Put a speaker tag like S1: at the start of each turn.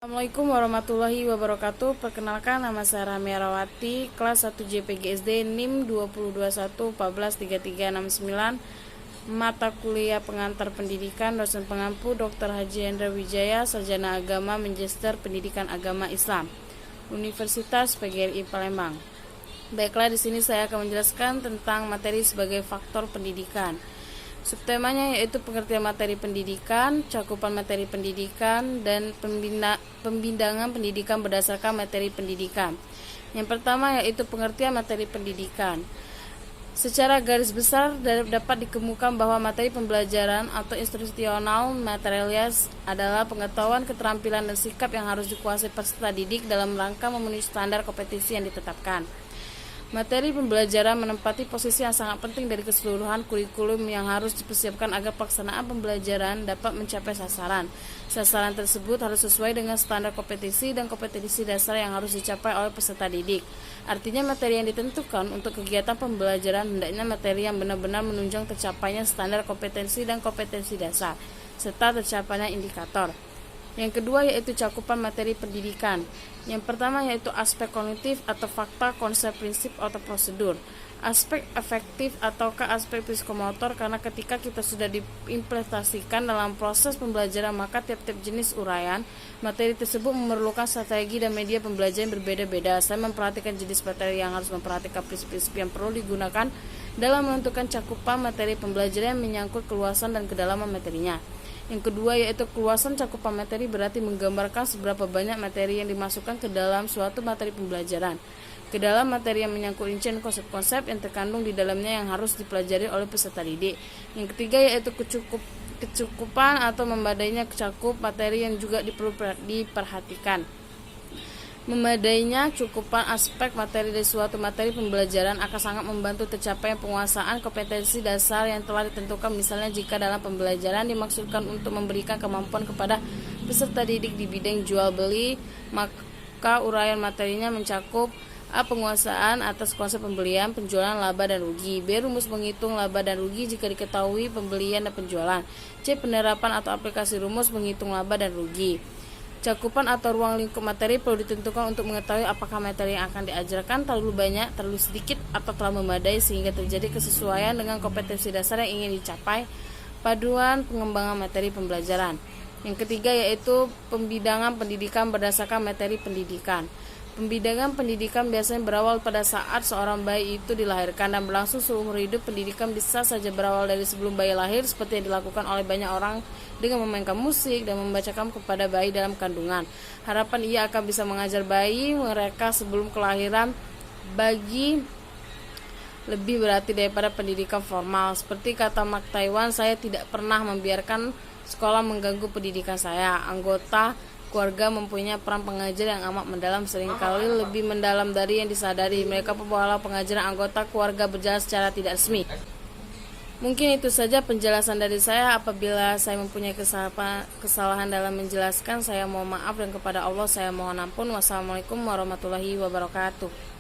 S1: Assalamualaikum warahmatullahi wabarakatuh. Perkenalkan, nama saya Ramia Rawati, kelas 1 JPGSD, NIM 2021-143369, mata kuliah pengantar pendidikan, dosen pengampu Dr. Haji Hendra Wijaya, sarjana agama Magister Pendidikan Agama Islam, Universitas PGRI Palembang. Baiklah, di sini saya akan menjelaskan tentang materi sebagai faktor pendidikan. Subtemanya yaitu pengertian materi pendidikan, cakupan materi pendidikan, dan pembidangan pendidikan berdasarkan materi pendidikan. Yang pertama yaitu pengertian materi pendidikan. Secara garis besar dapat dikemukakan bahwa materi pembelajaran atau instruksional materials adalah pengetahuan, keterampilan, dan sikap yang harus dikuasai peserta didik dalam rangka memenuhi standar kompetensi yang ditetapkan. Materi pembelajaran menempati posisi yang sangat penting dari keseluruhan kurikulum yang harus dipersiapkan agar pelaksanaan pembelajaran dapat mencapai sasaran. Sasaran tersebut harus sesuai dengan standar kompetensi dan kompetensi dasar yang harus dicapai oleh peserta didik. Artinya materi yang ditentukan untuk kegiatan pembelajaran hendaknya materi yang benar-benar menunjang tercapainya standar kompetensi dan kompetensi dasar, serta tercapainya indikator. Yang kedua yaitu cakupan materi pendidikan. Yang pertama yaitu aspek kognitif atau fakta, konsep, prinsip, atau prosedur. Aspek efektif ataukah aspek psikomotor, karena ketika kita sudah diimplementasikan dalam proses pembelajaran maka tiap-tiap jenis uraian materi tersebut memerlukan strategi dan media pembelajaran berbeda-beda. Saya memperhatikan jenis materi yang harus memperhatikan prinsip-prinsip yang perlu digunakan dalam menentukan cakupan materi pembelajaran yang menyangkut keluasan dan kedalaman materinya. Yang kedua yaitu keluasan cakupan materi, berarti menggambarkan seberapa banyak materi yang dimasukkan ke dalam suatu materi pembelajaran. Ke dalam materi yang menyangkut rincian konsep-konsep yang terkandung di dalamnya yang harus dipelajari oleh peserta didik. Yang ketiga yaitu kecukupan atau memadainya cakup materi yang juga diperhatikan. Memadainya cakupan aspek materi dari suatu materi pembelajaran akan sangat membantu tercapainya penguasaan kompetensi dasar yang telah ditentukan. Misalnya jika dalam pembelajaran dimaksudkan untuk memberikan kemampuan kepada peserta didik di bidang jual beli, maka uraian materinya mencakup A. Penguasaan atas konsep pembelian, penjualan, laba dan rugi. B. Rumus menghitung laba dan rugi jika diketahui pembelian dan penjualan. C. Penerapan atau aplikasi rumus menghitung laba dan rugi. Cakupan atau ruang lingkup materi perlu ditentukan untuk mengetahui apakah materi yang akan diajarkan terlalu banyak, terlalu sedikit, atau telah memadai sehingga terjadi kesesuaian dengan kompetensi dasar yang ingin dicapai. Paduan pengembangan materi pembelajaran. Yang ketiga yaitu pembidangan pendidikan berdasarkan materi pendidikan. Pembidangan pendidikan biasanya berawal pada saat seorang bayi itu dilahirkan dan berlangsung seumur hidup. Pendidikan bisa saja berawal dari sebelum bayi lahir, seperti yang dilakukan oleh banyak orang dengan memainkan musik dan membacakan kepada bayi dalam kandungan. Harapan ia akan bisa mengajar bayi mereka sebelum kelahiran bagi lebih berarti daripada pendidikan formal. Seperti kata Mark Twain, saya tidak pernah membiarkan sekolah mengganggu pendidikan saya. Anggota keluarga mempunyai peran pengajar yang amat mendalam, seringkali lebih mendalam dari yang disadari. Mereka pembawa pengajaran anggota keluarga berjalan secara tidak resmi. Mungkin itu saja penjelasan dari saya. Apabila saya mempunyai kesalahan dalam menjelaskan, saya mohon maaf, dan kepada Allah saya mohon ampun. Wassalamualaikum warahmatullahi wabarakatuh.